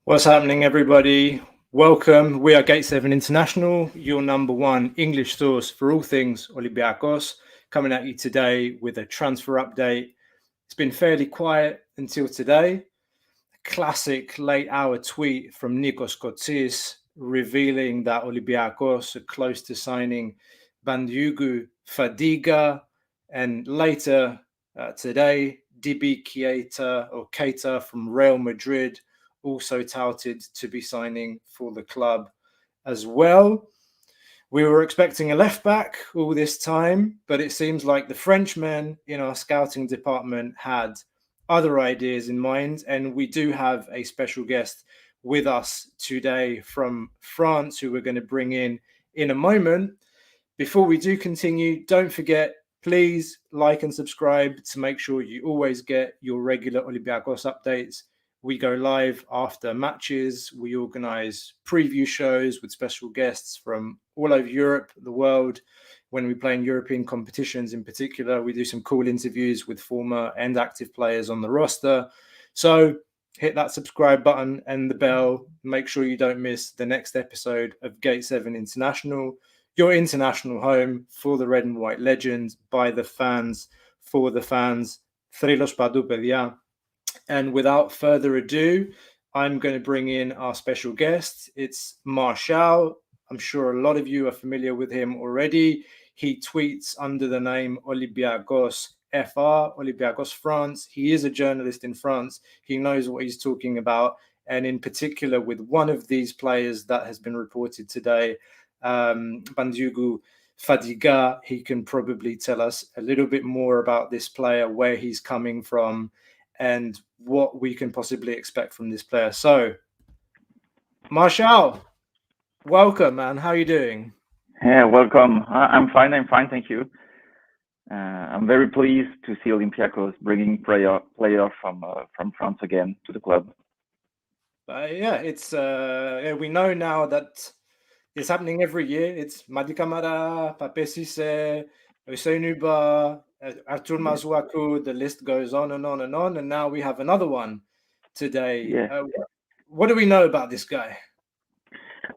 What's happening, everybody? Welcome. We are Gate 7 International, your number one English source for all things Olympiakos, coming at you today with a transfer update. It's been fairly quiet until today. Classic late-hour tweet from Nikos Kotsis revealing that Olympiakos are close to signing Bandiougou Fadiga, and later today, Diby Keita from Real Madrid also touted to be signing for the club as well. We were expecting a left back all this time, but it seems like the Frenchmen in our scouting department had other ideas in mind, and we do have a special guest with us today from France who we're going to bring in a moment. Before we do continue, don't forget, please like and subscribe to make sure you always get your regular Olympiakos updates. We go live after matches. We organize preview shows with special guests from all over Europe, the world. When we play in European competitions in particular, we do some cool interviews with former and active players on the roster. So hit that subscribe button and the bell. Make sure you don't miss the next episode of Gate 7 International, your international home for the red and white legends, by the fans, for the fans. Thrilos Padou, παιδιά. And without further ado, I'm going to bring in our special guest. It's Martial. I'm sure a lot of you are familiar with him already. He tweets under the name Olympiakos FR, Olympiakos France. He is a journalist in France. He knows what he's talking about. And in particular, with one of these players that has been reported today, Bandiougou Fadiga, he can probably tell us a little bit more about this player, where he's coming from, and what we can possibly expect from this player. So, Martial, welcome, man. How are you doing? Yeah, welcome. I'm fine, thank you. I'm very pleased to see Olympiakos bringing player from France again to the club. It's we know now that it's happening every year. It's Madi Kamara, Pape Cisse, Osenuba, Artur Masuaku, the list goes on and on and on. And now we have another one today. Yeah. What do we know about this guy?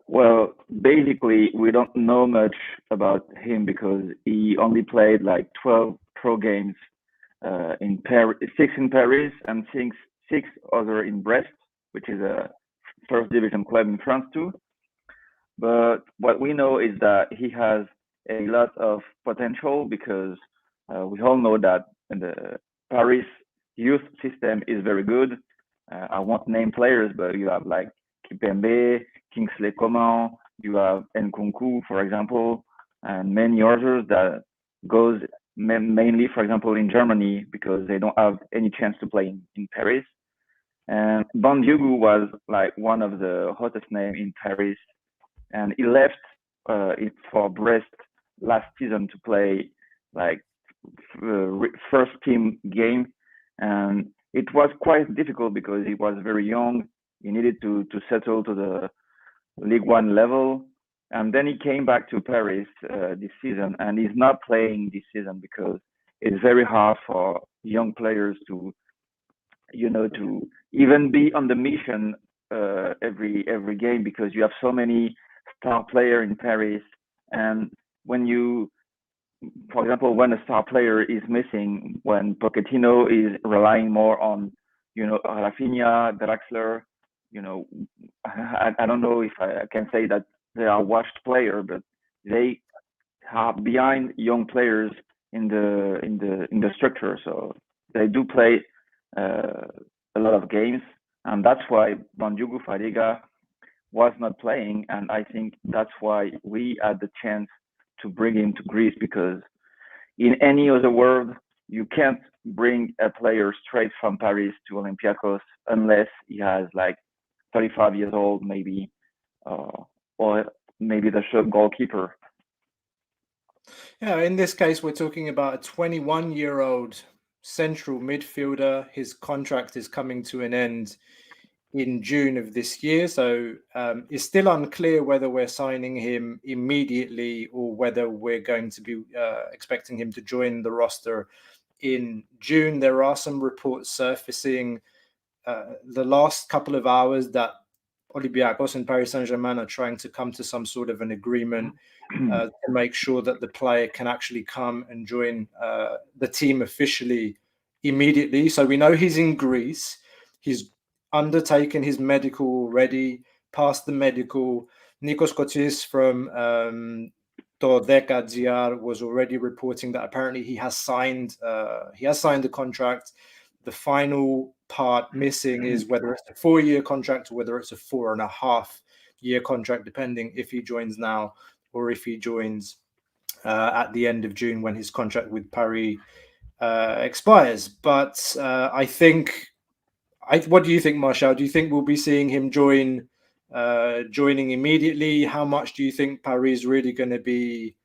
Well, basically, we don't know much about him because he only played like 12 pro games in Paris, 6 in Paris and 6 other in Brest, which is a first division club in France too. But what we know is that he has a lot of potential because we all know that the Paris youth system is very good. I won't name players, but you have like Karembeu, Kingsley Coman, you have Nkunku, for example, and many others that goes mainly, for example, in Germany because they don't have any chance to play in Paris. And Bandiougou was like one of the hottest names in Paris, and he left it for Brest last season to play like first team game, and it was quite difficult because he was very young. He needed to settle to the League One level, and then he came back to Paris this season, and he's not playing this season because it's very hard for young players to even be on the mission every game because you have so many star player in Paris. And when for example, when a star player is missing, when Pochettino is relying more on, Rafinha, Draxler, I don't know if I can say that they are washed player, but they are behind young players in the structure. So they do play a lot of games, and that's why Bandiougou Fadiga was not playing, and I think that's why we had the chance to bring him to Greece, because in any other world you can't bring a player straight from Paris to Olympiakos unless he has like 35 years old, maybe, or maybe the goalkeeper. Yeah, in this case, we're talking about a 21-year-old central midfielder. His contract is coming to an end in June of this year, so it's still unclear whether we're signing him immediately or whether we're going to be expecting him to join the roster in June. There are some reports surfacing the last couple of hours that Olympiakos and Paris Saint Germain are trying to come to some sort of an agreement to make sure that the player can actually come and join the team officially immediately. So we know he's in Greece. He's undertaken his medical already, passed the medical. Nikos Kotis from To Deka GR was already reporting that apparently he has signed the contract. The final part missing is whether it's a 4-year contract or whether it's a 4.5-year contract, depending if he joins now or if he joins at the end of June when his contract with Paris expires. But I think, what do you think, Marshall? Do you think we'll be seeing him joining immediately? How much do you think Paris is really going to be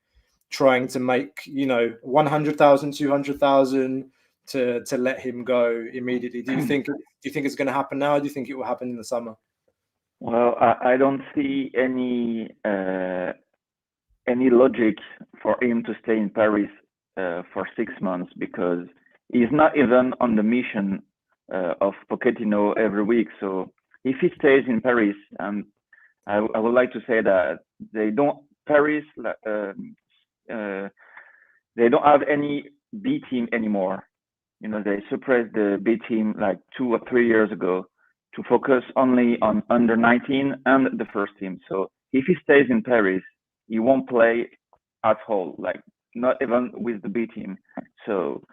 trying to make, 100,000, 200,000 to let him go immediately? Do you think it's going to happen now? Or do you think it will happen in the summer? Well, I don't see any logic for him to stay in Paris for 6 months, because he's not even on the mission of Pochettino every week. So if he stays in Paris, I would like to say that they don't have any B team anymore. They suppressed the B team like 2 or 3 years ago to focus only on under 19 and the first team. So if he stays in Paris, he won't play at all, like not even with the B team. So,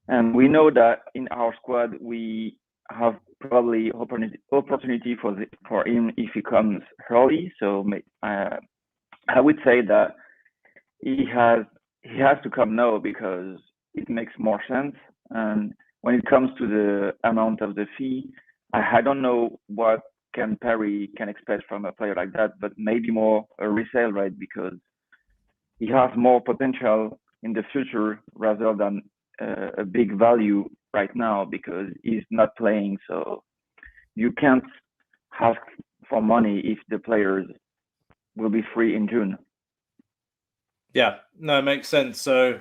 and we know that in our squad, we have probably opportunity for him if he comes early. So I would say that he has to come now, because it makes more sense. And when it comes to the amount of the fee, I don't know what Paris can expect from a player like that, but maybe more a resale, right? Because he has more potential in the future rather than a big value right now, because he's not playing. So you can't ask for money if the players will be free in June. Yeah, no, it makes sense. So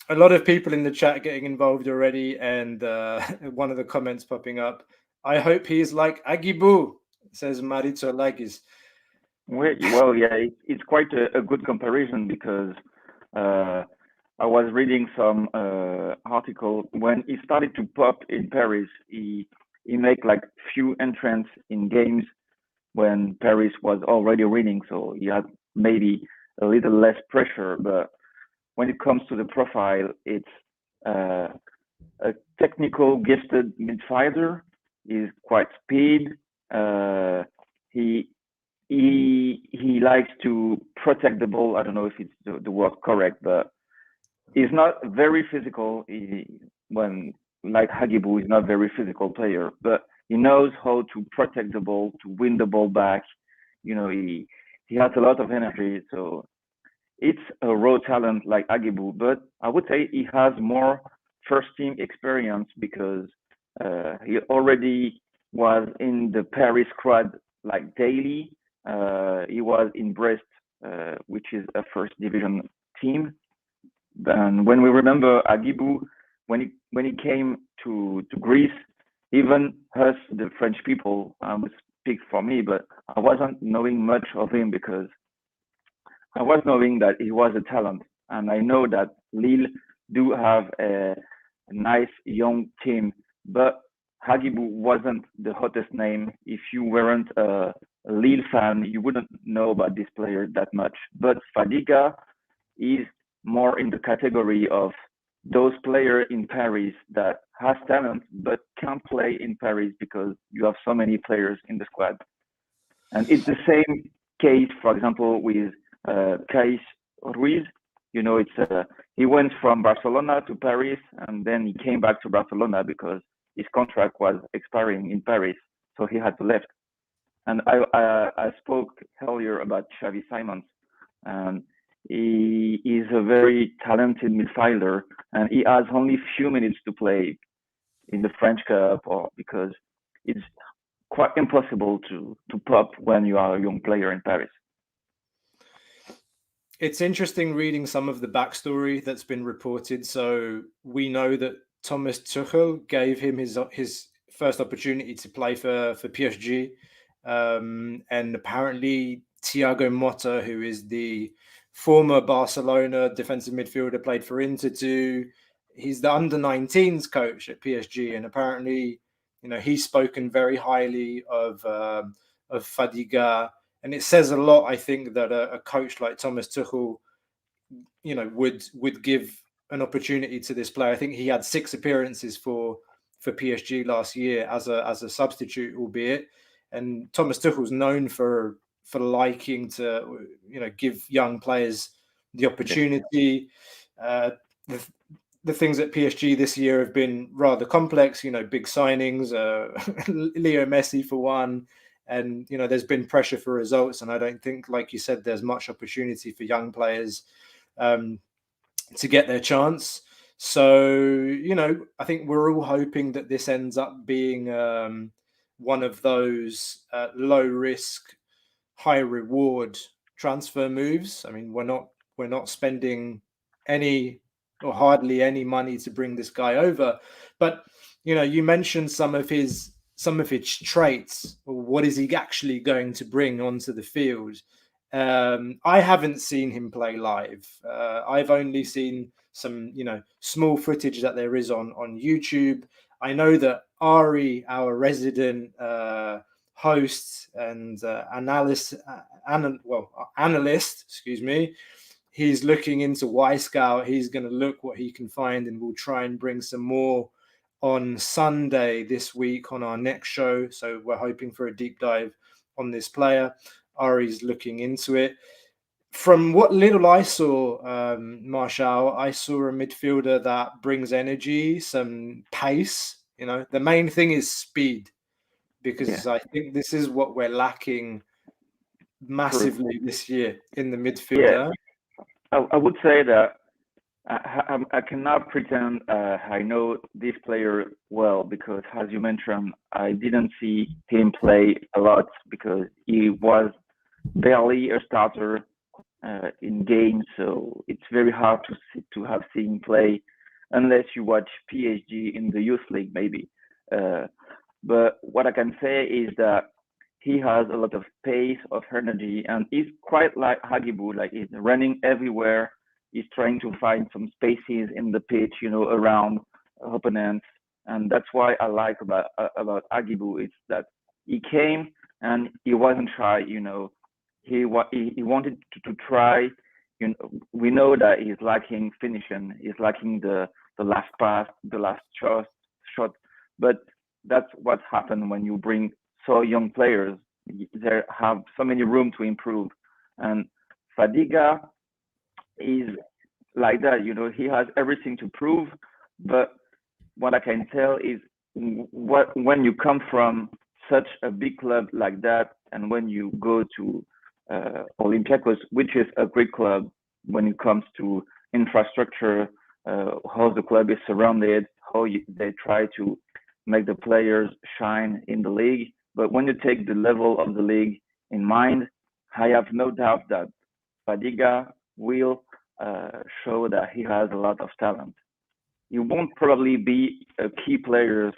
a lot of people in the chat getting involved already, and one of the comments popping up, I hope he is like Aguibou, says Marito Lagis. Well, yeah, it's quite a good comparison, because I was reading some article when he started to pop in Paris. He made like few entrants in games when Paris was already winning, so he had maybe a little less pressure. But when it comes to the profile, it's a technical, gifted midfielder. He's quite speed. He likes to protect the ball. I don't know if it's the word correct, but he's not very physical. Like Aguibou, he's not a very physical player, but he knows how to protect the ball, to win the ball back. He has a lot of energy. So it's a raw talent like Aguibou, but I would say he has more first team experience, because he already was in the Paris squad like daily. He was in Brest, which is a first division team. And when we remember Aguibou, when he came to Greece, even us, the French people, would speak for me, but I wasn't knowing much of him, because I was knowing that he was a talent. And I know that Lille do have a nice young team, but Aguibou wasn't the hottest name. If you weren't a Lille fan, you wouldn't know about this player that much. But Fadiga is more in the category of those players in Paris that has talent but can't play in Paris because you have so many players in the squad. And it's the same case, for example, with Cais Ruiz. He went from Barcelona to Paris, and then he came back to Barcelona because his contract was expiring in Paris, so he had to leave. And I spoke earlier about Xavi Simons, and he is a very talented midfielder, and he has only few minutes to play in the French Cup, because it's quite impossible to pop when you are a young player in Paris. It's interesting reading some of the backstory that's been reported. So we know that Thomas Tuchel gave him his first opportunity to play for PSG. And apparently Thiago Motta, who is the former Barcelona defensive midfielder, played for Inter too. He's the under-19s coach at PSG, and apparently, he's spoken very highly of Fadiga, and it says a lot. I think that a coach like Thomas Tuchel, would give an opportunity to this player. I think he had 6 appearances for PSG last year as a substitute, albeit. And Thomas Tuchel's known for liking to, give young players the opportunity. The things at PSG this year have been rather complex, big signings, Leo Messi for one. And, there's been pressure for results. And I don't think, like you said, there's much opportunity for young players to get their chance. So, I think we're all hoping that this ends up being one of those low risk, high reward transfer moves. I mean, we're not spending any or hardly any money to bring this guy over. But, you mentioned some of his traits, or what is he actually going to bring onto the field. I haven't seen him play live. I've only seen some, small footage that there is on YouTube. I know that Ari, our resident host and analyst, he's looking into Y-Scout. He's going to look what he can find, and we'll try and bring some more on Sunday this week on our next show. So we're hoping for a deep dive on this player. Ari's looking into it. From what little I saw, Martial, I saw a midfielder that brings energy, some pace. The main thing is speed, because I think this is what we're lacking massively this year in the midfield. I would say that I cannot pretend I know this player well, because, as you mentioned, I didn't see him play a lot because he was barely a starter in games. So it's very hard to have seen him play unless you watch PSG in the youth league, maybe. But what I can say is that he has a lot of pace, of energy, and he's quite like Aguibou, like he's running everywhere. He's trying to find some spaces in the pitch, around opponents. And that's why I like about Aguibou, is that he came and he wasn't shy, He wanted to try. We know that he's lacking finishing. He's lacking the last pass, the last shot. But that's what happened when you bring so young players. They have so many room to improve. And Fadiga is like that. He has everything to prove. But what I can tell is, when you come from such a big club like that, and when you go to Olympiakos, which is a great club when it comes to infrastructure, how the club is surrounded, how they try to make the players shine in the league. But when you take the level of the league in mind, I have no doubt that Fadiga will show that he has a lot of talent. He won't probably be a key player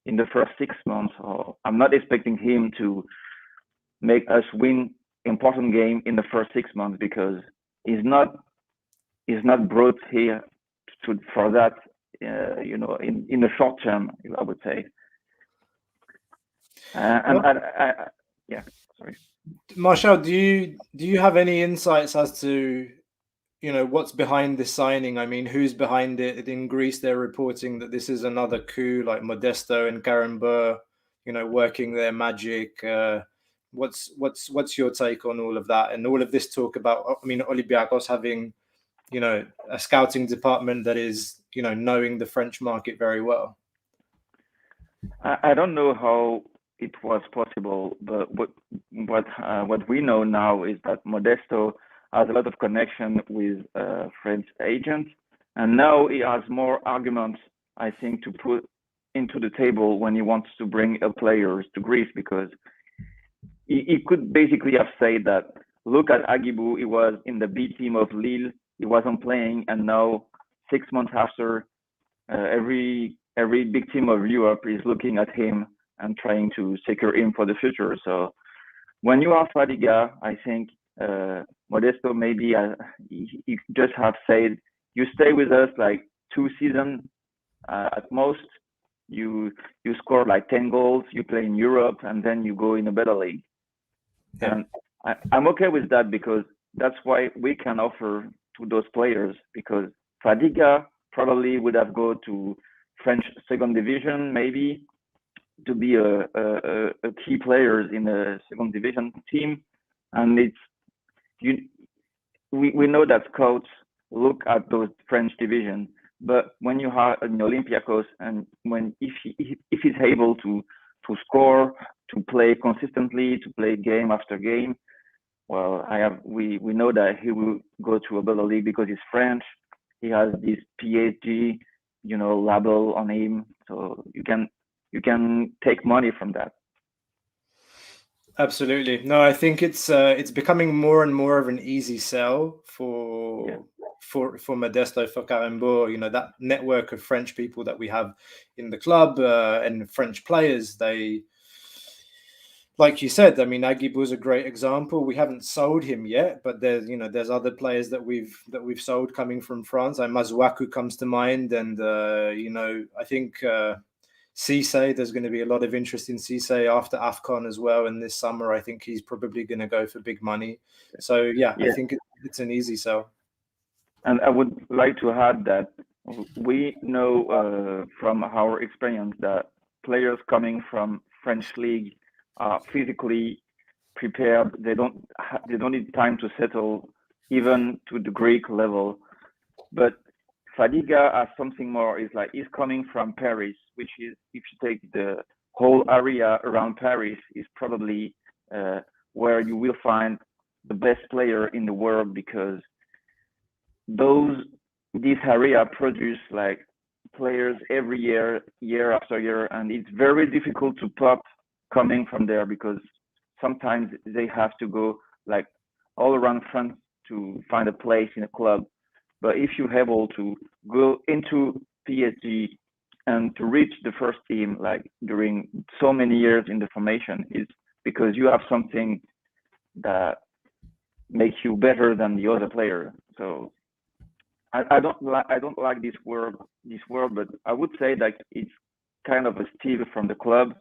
in the first 6 months. Or I'm not expecting him to make us win important game in the first 6 months, because he's not brought here for that. In the short term, I would say. Sorry. Martial, do you have any insights as to what's behind this signing? I mean, who's behind it? In Greece, they're reporting that this is another coup, like Modesto and Karembeu, working their magic. What's your take on all of that and all of this talk about? I mean, Olympiakos having a scouting department that is knowing the French market very well. I don't know how it was possible, but what we know now is that Modesto has a lot of connection with French agents, and now he has more arguments, I think, to put into the table when he wants to bring players to Greece, because he could basically have said that, look at Aguibou, he was in the B team of Lille, he wasn't playing, and now 6 months after, every every big team of Europe is looking at him and trying to secure him for the future. So when you are Fadiga, I think Modesto maybe he just have said, you stay with us like 2 seasons at most. You score like 10 goals, you play in Europe, and then you go in a better league. Yeah. And I'm okay with that, because that's why we can offer to those players, because Fadiga probably would have gone to French second division, maybe, to be a key player in a second division team. And we know that scouts look at those French division, but when you have an Olympiakos, and if he's able to score, to play consistently, to play game after game, well, we know that he will go to a better league because he's French. He has this PSG, label on him, so you can take money from that. Absolutely. No, I think it's becoming more and more of an easy sell for Modesto, for Karembeu. That network of French people that we have in the club and French players, they, like you said, I mean, Aguibou is a great example. We haven't sold him yet, but there's other players that we've sold coming from France. Mazuaku comes to mind, and I think Cisse, there's going to be a lot of interest in Cisse after AFCON as well. And this summer, I think he's probably going to go for big money. So I think it's an easy sell. And I would like to add that we know from our experience that players coming from French league are physically prepared. They don't need time to settle even to the Greek level. But Fadiga has something more. Is like he's coming from Paris, which is, if you take the whole area around Paris, is probably where you will find the best player in the world, because this area produce like players every year after year, and it's very difficult to pop coming from there, because sometimes they have to go like all around France to find a place in a club. But if you're able to go into PSG and to reach the first team, like during so many years in the formation, is because you have something that makes you better than the other player. So I don't like this word, but I would say that it's kind of a steal from the club.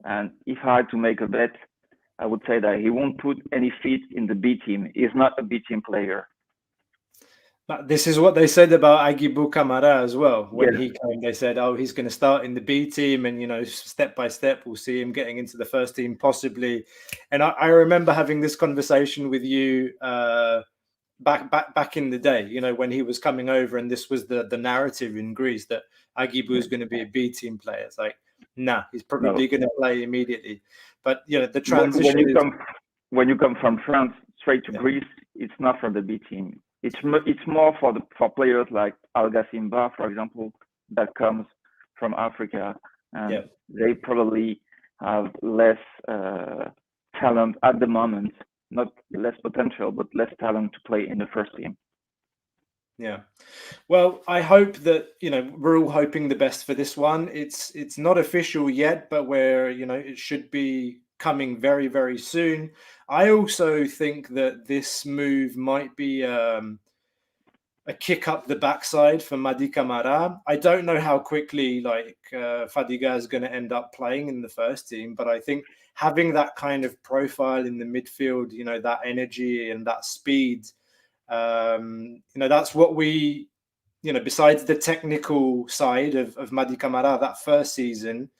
And if I had to make a bet, I would say that he won't put any feet in the B team. He's not a B team player. But this is what they said about Aguibou Camara as well. When he came, they said, he's going to start in the B team, and, step by step, we'll see him getting into the first team possibly. And I remember having this conversation with you back in the day, when he was coming over, and this was the narrative in Greece that Aguibou is going to be a B team player. It's like, nah, he's probably going to play immediately. But the transition when you come from France straight to Greece, it's not from the B team. It's more for players like Alga Simba, for example, that comes from Africa, and they probably have less talent at the moment. Not less potential, but less talent to play in the first team. Yeah. Well, I hope that, we're all hoping the best for this one. It's not official yet, but it should be coming very, very soon. I also think that this move might be a kick up the backside for Madi Camara. I don't know how quickly Fadiga is going to end up playing in the first team, but I think having that kind of profile in the midfield, that energy and that speed, that's what we, besides the technical side of Madi Camara, that first season,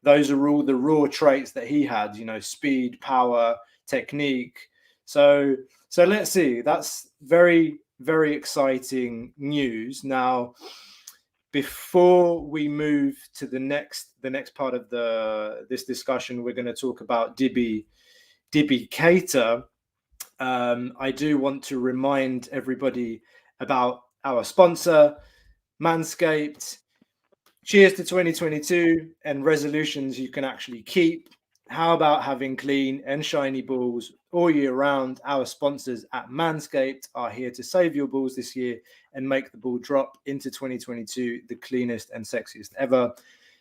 those are all the raw traits that he had, speed, power, technique. So let's see. That's very, very exciting news. Now, before we move to the next part of this discussion, we're going to talk about Diby Keita. I do want to remind everybody about our sponsor, Manscaped. Cheers to 2022 and resolutions you can actually keep. how about having clean and shiny balls all year round? Our sponsors at Manscaped are here to save your balls this year and make the ball drop into 2022 the cleanest and sexiest ever.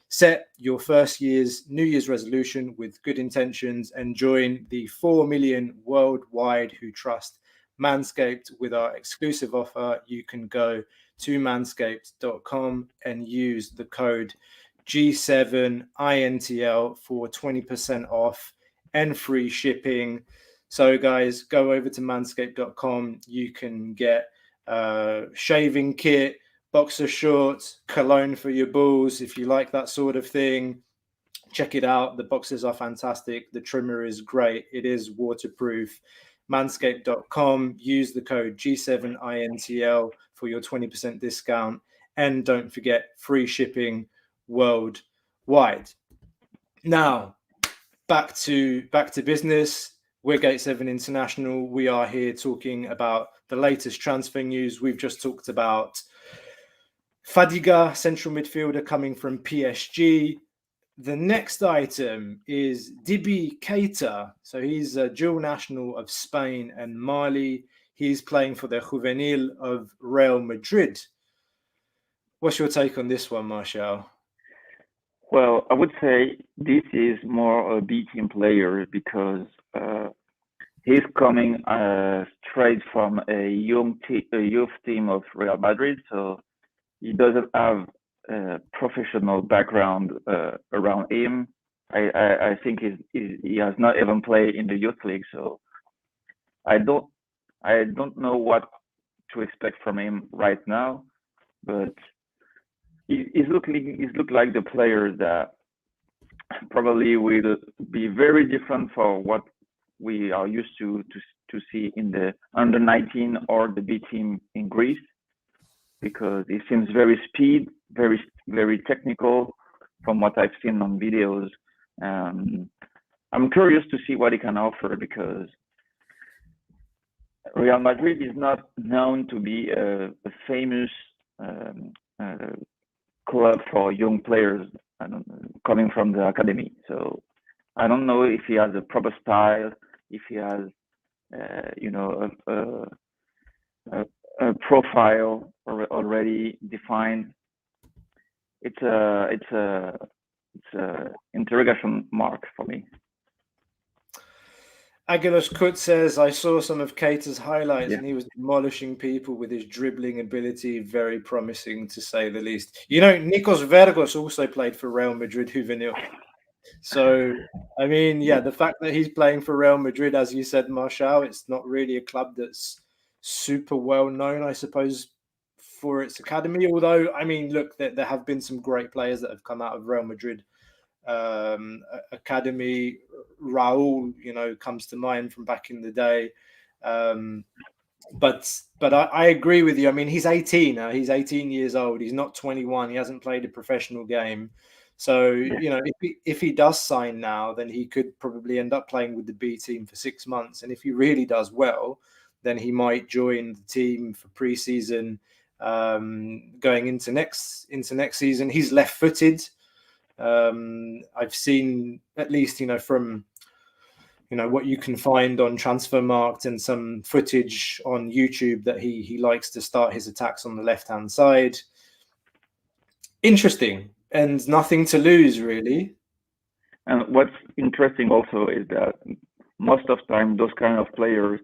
Set your first New Year's resolution with good intentions and join the 4 million worldwide who trust Manscaped with our exclusive offer. You can go to manscaped.com and use the code G7INTL for 20% off and free shipping. So guys, go over to manscaped.com. You can get shaving kit, boxer shorts, cologne for your balls if you like that sort of thing. Check it out. The boxes are fantastic. The trimmer is great. It is waterproof. Manscaped.com. Use the code G7INTL for your 20% discount. And don't forget, free shipping worldwide. Now, back to business. We're Gate 7 International. We are here talking about the latest transfer news. We've just talked about Fadiga, central midfielder coming from PSG. The next item is Diby Keita. So he's a dual national of Spain and Mali. He's playing for the Juvenil of Real Madrid. What's your take on this one, Martial? Well, I would say this is more a B team player because he's coming straight from a youth team of Real Madrid, so he doesn't have a professional background around him. I think he has not even played in the youth league, so I don't know what to expect from him right now, but he's look like the player that probably will be very different for what we are used to see in the under 19 or the B team in Greece, because he seems very very technical from what I've seen on videos. I'm curious to see what he can offer, because Real Madrid is not known to be a famous club for young players coming from the academy. So I don't know if he has a proper style, if he has a profile already defined. It's a interrogation mark for me. Aguilas Kut says, I saw some of Keita's highlights and he was demolishing people with his dribbling ability. Very promising, to say the least. You know, Nikos Vergos also played for Real Madrid Juvenil. So, I mean, the fact that he's playing for Real Madrid, as you said, Martial, it's not really a club that's super well known, I suppose, for its academy. Although, I mean, look, there have been some great players that have come out of Real Madrid academy. Raul, comes to mind from back in the day. But I agree with you. I mean, he's 18 now. He's 18 years old. He's not 21. He hasn't played a professional game. So, if he does sign now, then he could probably end up playing with the B team for 6 months. And if he really does well, then he might join the team for pre-season going into next season. He's left-footed. I've seen, at least, from what you can find on Transfermarkt and some footage on YouTube, that he likes to start his attacks on the left-hand side. Interesting, and nothing to lose, really. And what's interesting also is that most of the time those kind of players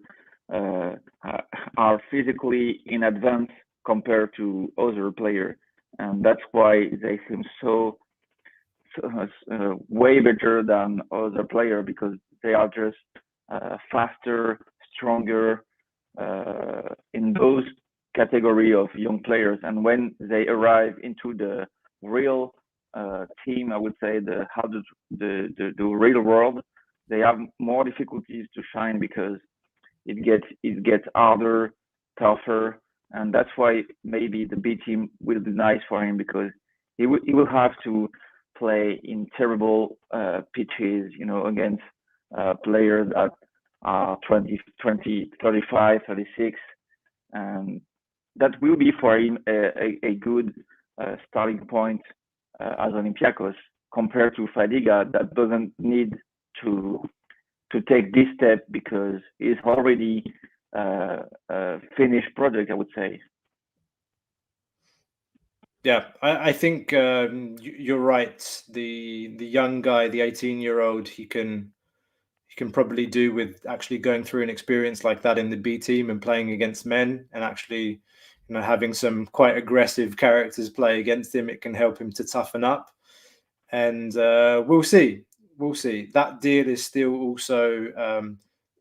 are physically in advance compared to other players, and that's why they seem so way better than other players, because they are just faster, stronger in those category of young players. And when they arrive into the real team, I would say the real world, they have more difficulties to shine, because it gets harder, tougher, and that's why maybe the B team will be nice for him, because he will have to play in terrible pitches, against players that are 20, 35, 36, and that will be for him a good starting point as Olympiakos, compared to Fadiga, that doesn't need to take this step because it's already a finished project, I would say. Yeah, I think you're right. The young guy, the 18-year-old, he can probably do with actually going through an experience like that in the B team and playing against men, and actually, having some quite aggressive characters play against him. It can help him to toughen up, and we'll see. That deal is still also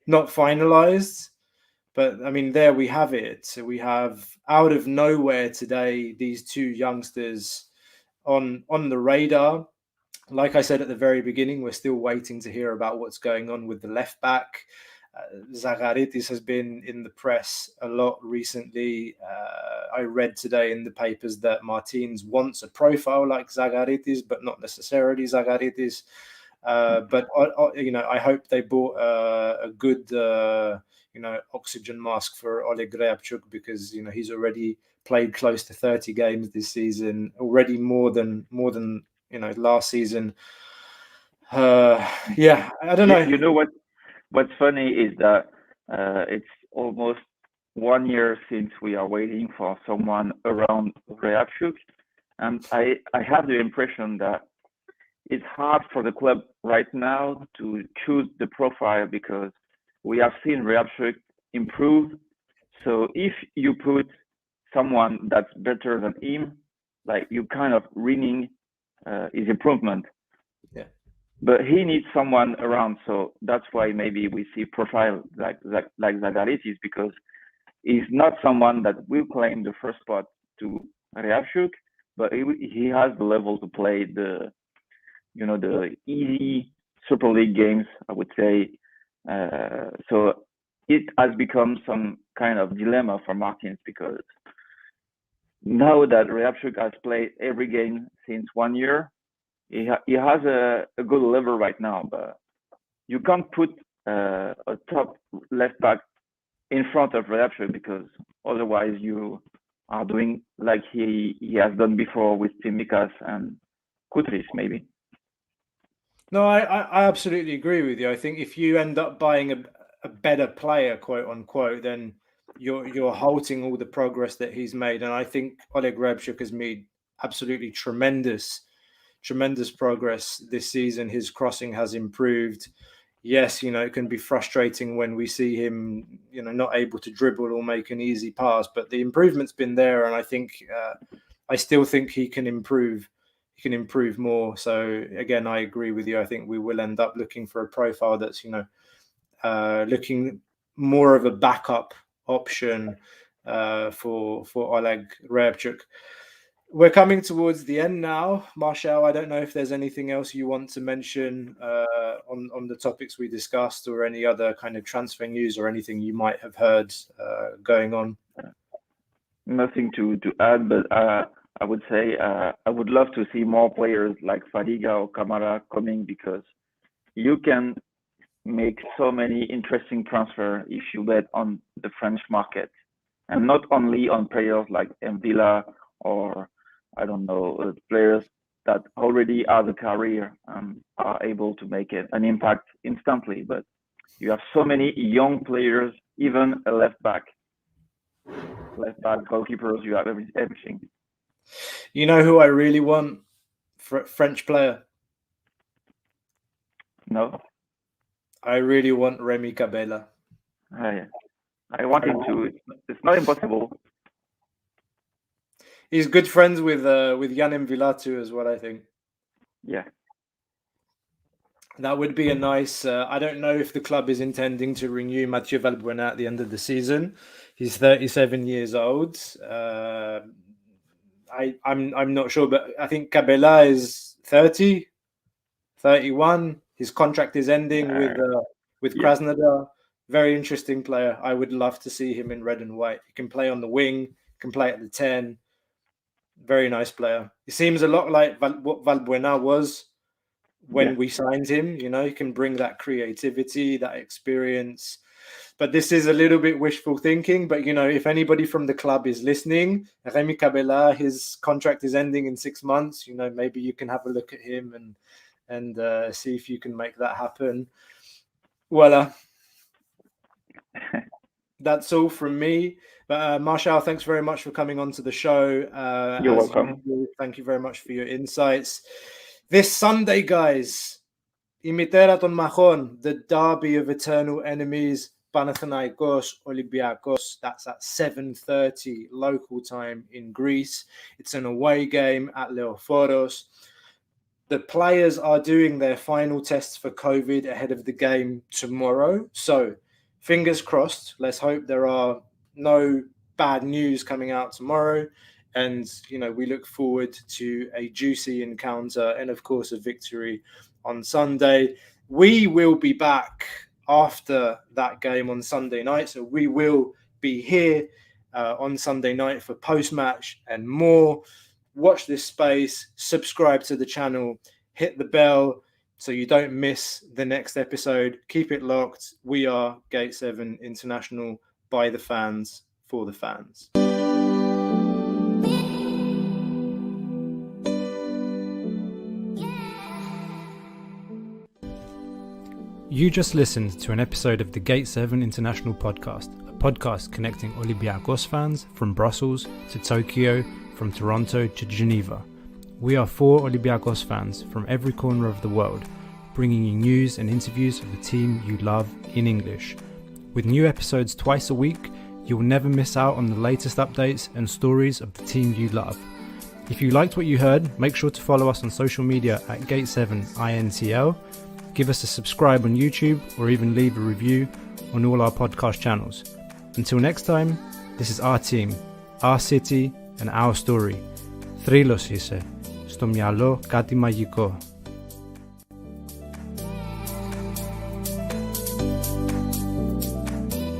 not finalized. But I mean, there we have it. So we have, out of nowhere today, these two youngsters on the radar. Like I said at the very beginning, we're still waiting to hear about what's going on with the left back. Zagaritis has been in the press a lot recently. I read today in the papers that Martins wants a profile like Zagaritis, but not necessarily Zagaritis. But I hope they bought a good oxygen mask for Oleg Reabchuk, because he's already played close to 30 games this season, already more than last season. I don't know. You know what's funny is that it's almost 1 year since we are waiting for someone around Reabchuk, and I have the impression that it's hard for the club right now to choose the profile, because we have seen Reabchuk improve. So if you put someone that's better than him, like, you kind of ruining his improvement. Yeah. But he needs someone around, so that's why maybe we see profile like Zagaritis, because he's not someone that will claim the first spot to Reabchuk, but he has the level to play the easy Super League games, I would say. So it has become some kind of dilemma for Martins, because now that Reabchuk has played every game since 1 year, he has a good level right now, but you can't put a top left back in front of Reabchuk, because otherwise you are doing like he has done before with Tsimikas and Kutris, maybe. No, I absolutely agree with you. I think if you end up buying a better player, quote unquote, then you're halting all the progress that he's made. And I think Oleg Reabchuk has made absolutely tremendous progress this season. His crossing has improved. Yes, it can be frustrating when we see him, not able to dribble or make an easy pass, but the improvement's been there, and I think I still think he can improve. He can improve more. So again, I agree with you. I think we will end up looking for a profile that's, looking more of a backup option for Oleg Reabchuk. We're coming towards the end now. Marshall, I don't know if there's anything else you want to mention on the topics we discussed, or any other kind of transfer news, or anything you might have heard going on. Nothing to add, but I would say I would love to see more players like Fadiga or Kάμαρα coming, because you can make so many interesting transfers if you bet on the French market, and not only on players like Mvila or, I don't know, players that already have a career and are able to make an impact instantly. But you have so many young players, even a left back, goalkeepers, you have everything. You know who I really want? French player. No? I really want Remy Cabella. Yeah. I want him to. It's not impossible. He's good friends with Yann Mvila too, as well, I think. Yeah. That would be a nice... I don't know if the club is intending to renew Mathieu Valbuena at the end of the season. He's 37 years old. I'm not sure, but I think Cabella is 30, 31. His contract is ending with Krasnodar. Very interesting player. I would love to see him in red and white. He can play on the wing, can play at the 10. Very nice player. He seems a lot like what Valbuena was when we signed him. He can bring that creativity, that experience. But this is a little bit wishful thinking. But, if anybody from the club is listening, Remy Cabella, his contract is ending in 6 months. Maybe you can have a look at him and see if you can make that happen. Well, that's all from me. But Marshall, thanks very much for coming on to the show. You're welcome. Thank you very much for your insights. This Sunday, guys, Imitera ton Mahon, the derby of eternal enemies, Panathinaikos, Olympiakos. That's at 7:30 local time in Greece. It's an away game at Leoforos. The players are doing their final tests for COVID ahead of the game tomorrow. So fingers crossed. Let's hope there are no bad news coming out tomorrow. And, we look forward to a juicy encounter and, of course, a victory on Sunday. We will be back after that game on Sunday night. So we will be here on Sunday night for post-match and more. Watch this space, subscribe to the channel, hit the bell so you don't miss the next episode. Keep it locked. We are Gate 7 International, by the fans, for the fans. You just listened to an episode of the Gate 7 International podcast, a podcast connecting Olympiakos fans from Brussels to Tokyo, from Toronto to Geneva. We are 4 Olympiakos fans from every corner of the world, bringing you news and interviews of the team you love in English. With new episodes twice a week, you will never miss out on the latest updates and stories of the team you love. If you liked what you heard, make sure to follow us on social media at Gate7INTL, give us a subscribe on YouTube, or even leave a review on all our podcast channels. Until next time, this is our team, our city, and our story. Θρύλος είσαι. Στο μυαλό κάτι μαγικό.